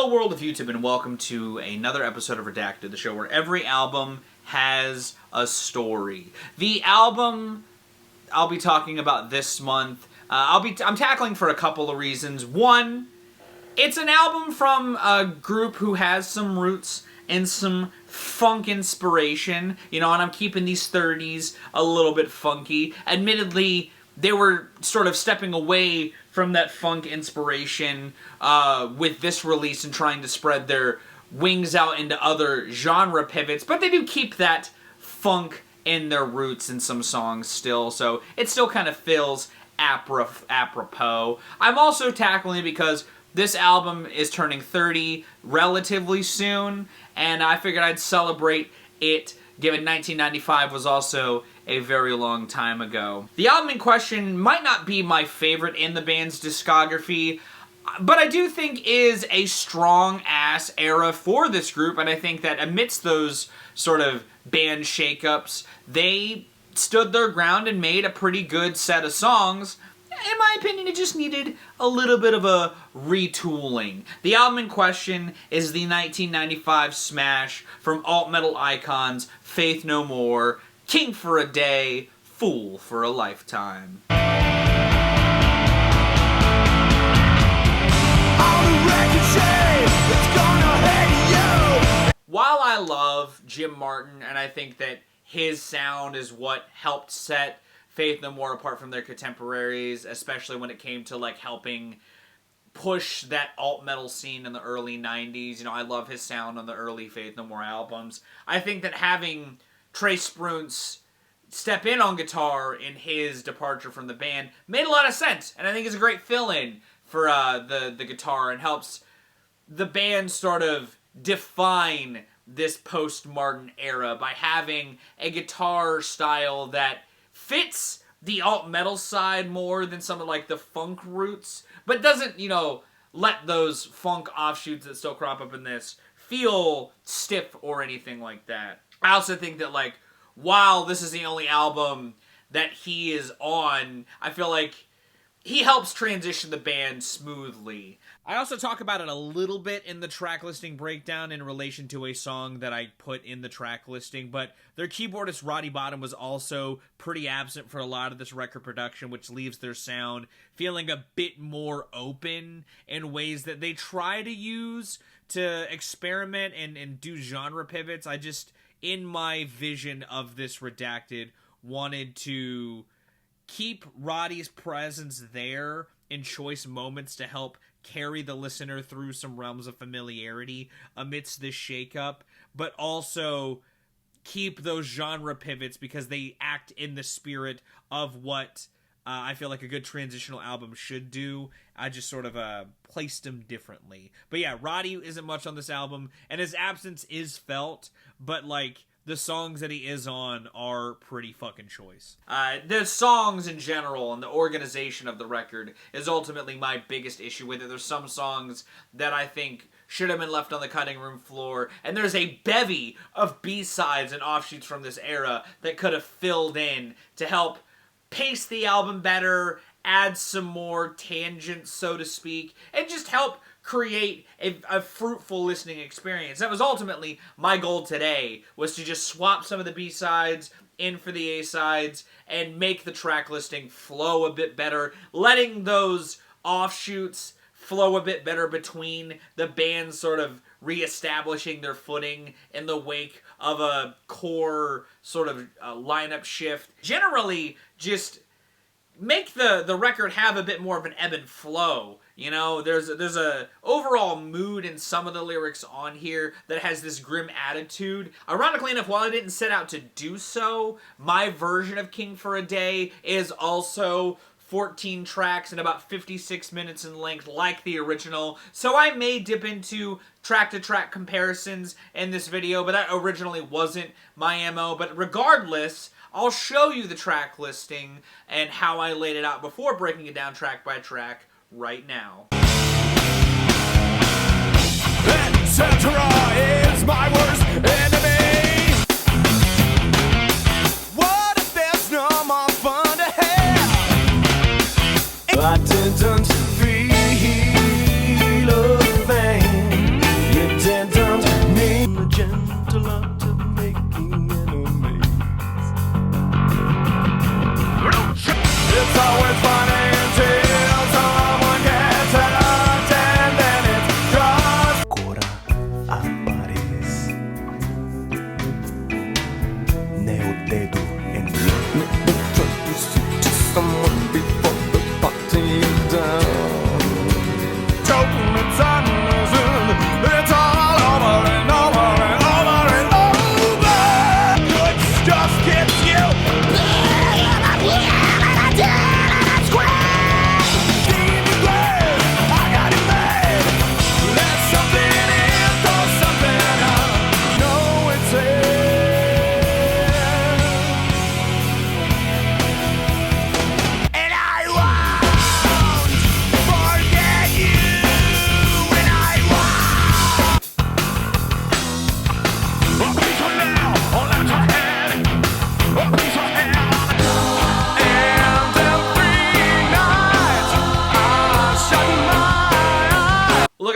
Hello world of YouTube and welcome to another episode of Redacted, the show where every album has a story. The album I'll be talking about this month, I'm tackling for a couple of reasons. One, it's an album from a group who has some roots and some funk inspiration, you know, and I'm keeping these 30s a little bit funky. Admittedly, they were sort of stepping away from that funk inspiration with this release and trying to spread their wings out into other genre pivots, but they do keep that funk in their roots in some songs still, so it still kind of feels apropos. I'm also tackling it because this album is turning 30 relatively soon, and I figured I'd celebrate it, given 1995 was also a very long time ago. The album in question might not be my favorite in the band's discography, but I do think is a strong-ass era for this group, and I think that amidst those sort of band shakeups, they stood their ground and made a pretty good set of songs. In my opinion, it just needed a little bit of a retooling. The album in question is the 1995 smash from alt-metal icons Faith No More, King for a Day, Fool for a Lifetime. While I love Jim Martin, and I think that his sound is what helped set Faith No More apart from their contemporaries, especially when it came to like helping push that alt-metal scene in the early 90s. You know, I love his sound on the early Faith No More albums. I think that having Trey Spruance step in on guitar in his departure from the band made a lot of sense, and I think it's a great fill-in for the guitar and helps the band sort of define this post-Martin era by having a guitar style that fits the alt-metal side more than some of like the funk roots, but doesn't, you know, let those funk offshoots that still crop up in this feel stiff or anything like that. I also think that, like, while this is the only album that he is on, I feel like he helps transition the band smoothly. I also talk about it a little bit in the track listing breakdown in relation to a song that I put in the track listing, but their keyboardist Roddy Bottum was also pretty absent for a lot of this record production, which leaves their sound feeling a bit more open in ways that they try to use to experiment and do genre pivots. I just, in my vision of this Redacted, wanted to keep Roddy's presence there in choice moments to help carry the listener through some realms of familiarity amidst this shakeup, but also keep those genre pivots because they act in the spirit of what I feel like a good transitional album should do. I just sort of placed them differently. But yeah, Roddy isn't much on this album, and his absence is felt, but like, the songs that he is on are pretty fucking choice. The songs in general and the organization of the record is ultimately my biggest issue with it. There's some songs that I think should have been left on the cutting room floor, and there's a bevy of B-sides and offshoots from this era that could have filled in to help pace the album better, add some more tangents, so to speak, and just help create a fruitful listening experience. That was ultimately my goal today, was to just swap some of the B-sides in for the A-sides and make the track listing flow a bit better, letting those offshoots flow a bit better between the bands sort of reestablishing their footing in the wake of a core sort of lineup shift. Generally, just make the record have a bit more of an ebb and flow. You know, there's a overall mood in some of the lyrics on here that has this grim attitude. Ironically enough, while I didn't set out to do so, my version of King for a Day is also 14 tracks and about 56 minutes in length like the original, so I may dip into track-to-track comparisons in this video, but that originally wasn't my MO. But regardless, I'll show you the track listing and how I laid it out before breaking it down track by track right now. Etc. is my worst enemy. What if there's no more fun to have? I didn't feel a thing.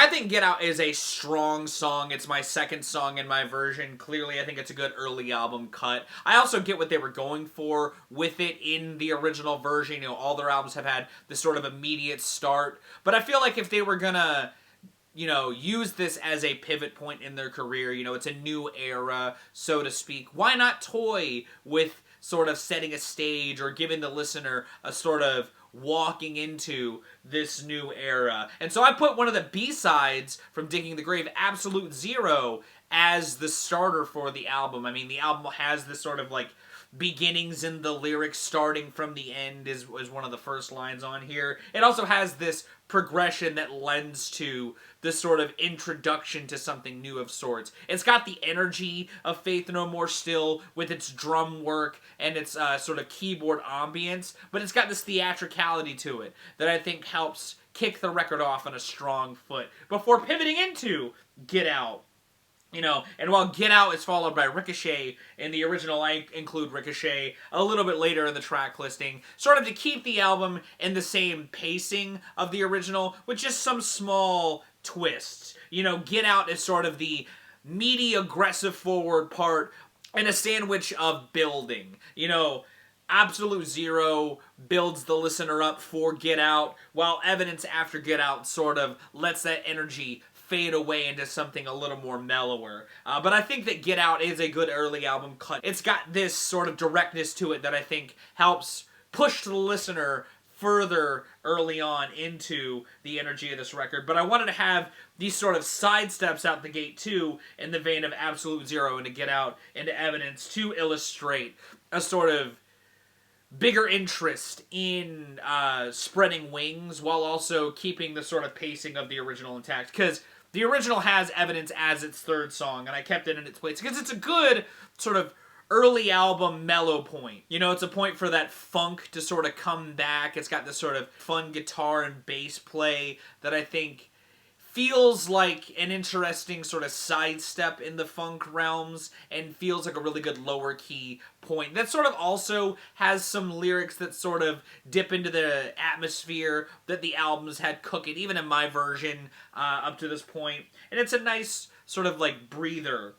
I think Get Out is a strong song. It's my second song in my version. Clearly, I think it's a good early album cut. I also get what they were going for with it in the original version. You know, all their albums have had this sort of immediate start. But I feel like if they were gonna, you know, use this as a pivot point in their career, you know, it's a new era, so to speak, why not toy with sort of setting a stage or giving the listener a sort of walking into this new era? And so I put one of the B-sides from Digging the Grave, Absolute Zero, as the starter for the album. I mean, the album has this sort of like beginnings in the lyrics starting from the end is one of the first lines on here. It also has this progression that lends to this sort of introduction to something new of sorts. It's got the energy of Faith No More still with its drum work and its sort of keyboard ambience, but it's got this theatricality to it that I think helps kick the record off on a strong foot before pivoting into Get Out. You know, and while Get Out is followed by Ricochet, in the original I include Ricochet a little bit later in the track listing, sort of to keep the album in the same pacing of the original, with just some small twists. You know, Get Out is sort of the meaty, aggressive forward part, and a sandwich of building. You know, Absolute Zero builds the listener up for Get Out, while Evidence after Get Out sort of lets that energy fade away into something a little more mellower. But I think that Get Out is a good early album cut. It's got this sort of directness to it that I think helps push the listener further early on into the energy of this record. But I wanted to have these sort of sidesteps out the gate too, in the vein of Absolute Zero and to Get Out into Evidence, to illustrate a sort of bigger interest in spreading wings while also keeping the sort of pacing of the original intact. Because the original has Evidence as its third song, and I kept it in its place because it's a good sort of early album mellow point. You know, it's a point for that funk to sort of come back. It's got this sort of fun guitar and bass play that I think feels like an interesting sort of sidestep in the funk realms and feels like a really good lower key point. That sort of also has some lyrics that sort of dip into the atmosphere that the albums had cooking, even in my version up to this point. And it's a nice sort of like breather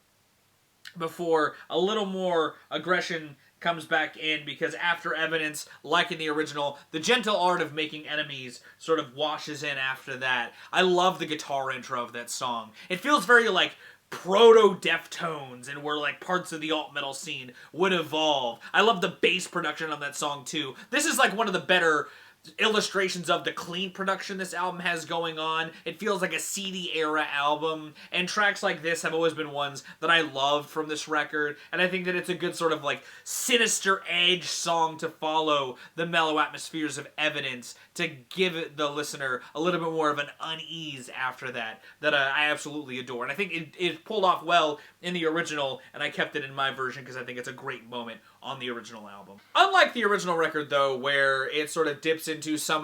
before a little more aggression comes back in, because after Evidence, like in the original, the gentle art of making enemies sort of washes in after that. I love the guitar intro of that song. It feels very like proto-Deftones, and where like parts of the alt-metal scene would evolve. I love the bass production on that song too. This is like one of the better illustrations of the clean production this album has going on. It feels like a CD era album, and tracks like this have always been ones that I love from this record, and I think that it's a good sort of like sinister edge song to follow the mellow atmospheres of Evidence, to give it the listener a little bit more of an unease after that I absolutely adore. And I think it pulled off well in the original, and I kept it in my version because I think it's a great moment on the original album. Unlike the original record though, where it sort of dips into some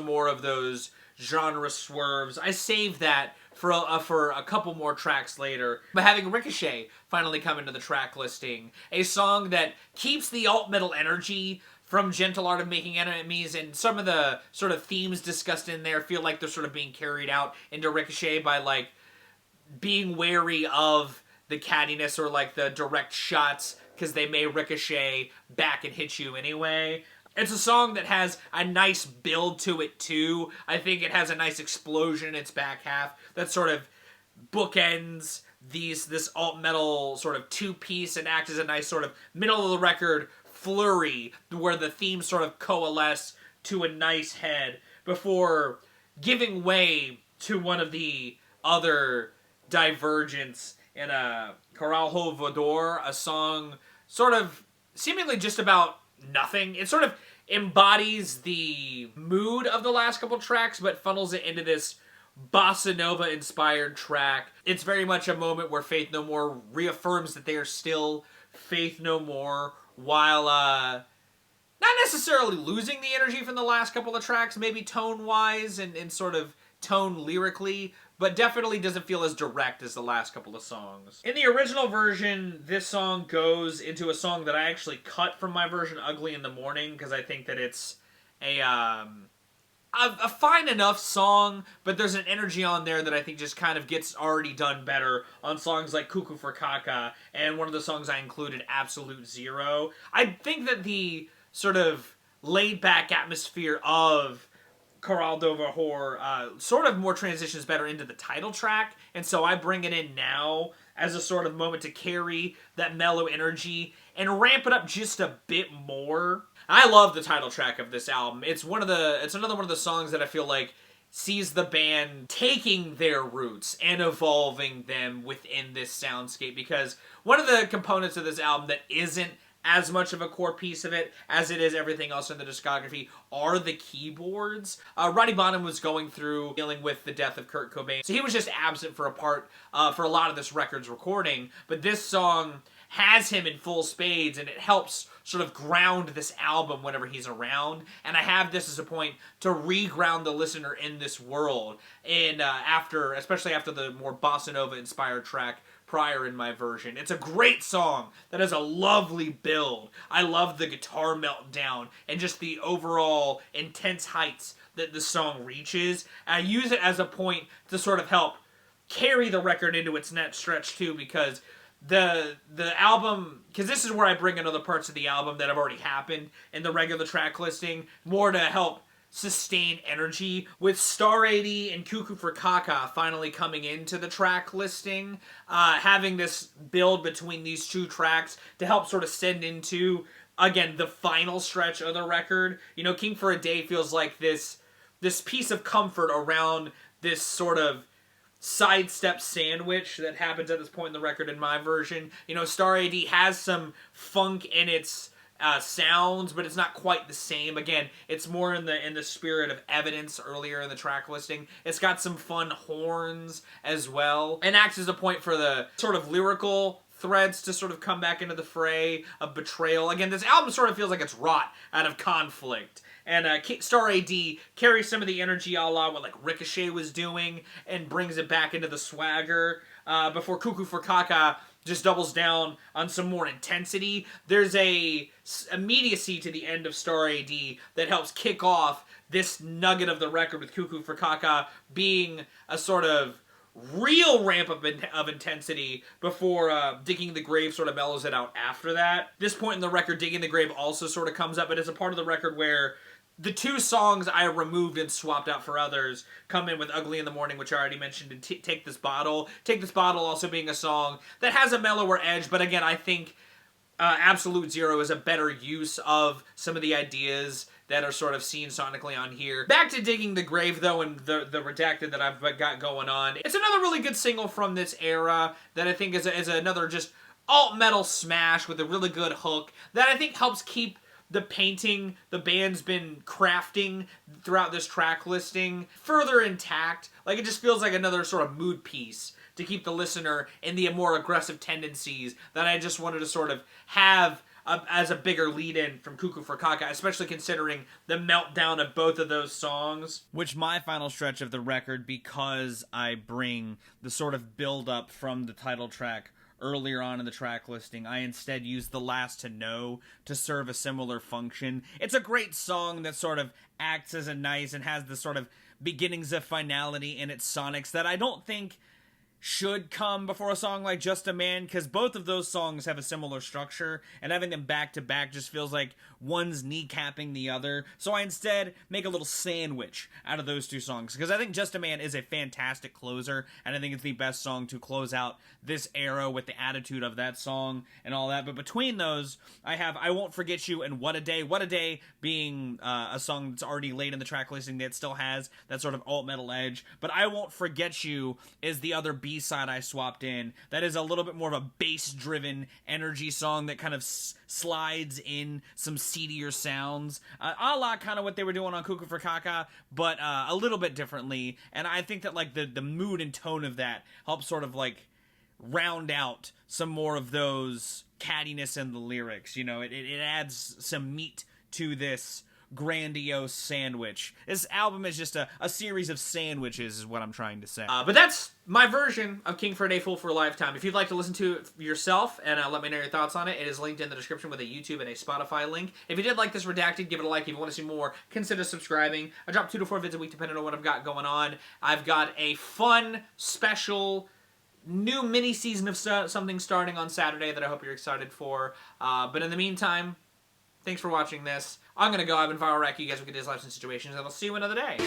more of those genre swerves, I saved that for a couple more tracks later. But having Ricochet finally come into the track listing, a song that keeps the alt-metal energy from gentle art of making enemies, and some of the sort of themes discussed in there feel like they're sort of being carried out into Ricochet by like being wary of the cattiness or like the direct shots, because they may ricochet back and hit you anyway. It's a song that has a nice build to it too. I think it has a nice explosion in its back half that sort of bookends this alt-metal sort of two-piece and acts as a nice sort of middle of the record flurry where the themes sort of coalesce to a nice head before giving way to one of the other divergence in Caralho Voador, a song sort of seemingly just about nothing. It sort of embodies the mood of the last couple tracks, but funnels it into this bossa nova inspired track. It's very much a moment where Faith No More reaffirms that they are still Faith No More, while not necessarily losing the energy from the last couple of tracks, maybe tone-wise and sort of tone lyrically, but definitely doesn't feel as direct as the last couple of songs. In the original version, this song goes into a song that I actually cut from my version, Ugly in the Morning, because I think that it's a a fine enough song, but there's an energy on there that I think just kind of gets already done better on songs like Cuckoo for Caca, and one of the songs I included, Absolute Zero. I think that the sort of laid-back atmosphere of Caralho Voador sort of more transitions better into the title track, and so I bring it in now as a sort of moment to carry that mellow energy and ramp it up just a bit more. I love the title track of this album. It's another one of the songs that I feel like sees the band taking their roots and evolving them within this soundscape, because one of the components of this album that isn't as much of a core piece of it as it is everything else in the discography are the keyboards. Roddy Bonham was dealing with the death of Kurt Cobain, so he was just absent for a lot of this record's recording, but this song has him in full spades, and it helps sort of ground this album whenever he's around, and I have this as a point to re-ground the listener in this world, and especially after the more bossa nova inspired track Prior in my version. It's a great song that has a lovely build. I love the guitar meltdown and just the overall intense heights that the song reaches. I use it as a point to sort of help carry the record into its next stretch too, because the album, because this is where I bring in other parts of the album that have already happened in the regular track listing, more to help sustain energy, with Star 80 and Cuckoo for Caca finally coming into the track listing, having this build between these two tracks to help sort of send into, again, the final stretch of the record. You know, King for a Day feels like this piece of comfort around this sort of sidestep sandwich that happens at this point in the record in my version. You know, Star 80 has some funk in its sounds, but it's not quite the same. Again, it's more in the spirit of Evidence earlier in the track listing. It's got some fun horns as well, and acts as a point for the sort of lyrical threads to sort of come back into the fray of Betrayal. Again, this album sort of feels like it's wrought out of conflict, and Star AD carries some of the energy a la what like Ricochet was doing and brings it back into the swagger, before Cuckoo for Caca just doubles down on some more intensity. There's a immediacy to the end of Star AD that helps kick off this nugget of the record, with Cuckoo for Caca being a sort of real ramp up of intensity before Digging the Grave sort of mellows it out after that. This point in the record, Digging the Grave also sort of comes up, but it's a part of the record where the two songs I removed and swapped out for others come in with Ugly in the Morning, which I already mentioned, and Take This Bottle. Take This Bottle also being a song that has a mellower edge, but again, I think Absolute Zero is a better use of some of the ideas that are sort of seen sonically on here. Back to Digging the Grave, though, and the Redacted that I've got going on. It's another really good single from this era that I think is another just alt-metal smash with a really good hook that I think helps keep the painting the band's been crafting throughout this track listing further intact. Like, it just feels like another sort of mood piece to keep the listener in the more aggressive tendencies that I just wanted to sort of have as a bigger lead-in from Cuckoo for Caca, especially considering the meltdown of both of those songs. Which my final stretch of the record, because I bring the sort of build-up from the title track earlier on in the track listing, I instead used The Last to Know to serve a similar function. It's a great song that sort of acts as a nice and has the sort of beginnings of finality in its sonics that I don't think should come before a song like Just a Man, because both of those songs have a similar structure, and having them back to back just feels like one's kneecapping the other. So I instead make a little sandwich out of those two songs, because I think Just a Man is a fantastic closer, and I think it's the best song to close out this era with the attitude of that song and all that. But between those, I have I Won't Forget You and What a Day. What a Day being a song that's already late in the track listing that still has that sort of alt-metal edge, but I Won't Forget You is the other B-side I swapped in that is a little bit more of a bass-driven energy song that kind of slides in some seedier sounds, a la kind of what they were doing on Cuckoo for Caca, but a little bit differently. And I think that like the mood and tone of that helps sort of like round out some more of those cattiness in the lyrics. You know, it adds some meat to this grandiose sandwich. This album is just a series of sandwiches, is what I'm trying to say. But that's my version of King for a Day, Fool for a Lifetime. If you'd like to listen to it yourself and let me know your thoughts on it, it is linked in the description with a YouTube and a Spotify link. If you did like this Redacted, give it a like. If you want to see more, consider subscribing. I drop 2 to 4 vids a week depending on what I've got going on. I've got a fun, special new mini season of something starting on Saturday that I hope you're excited for. But in the meantime, thanks for watching this. I'm going to go. I've been Viral Rack. You guys will get his lives and situations, and I'll see you another day.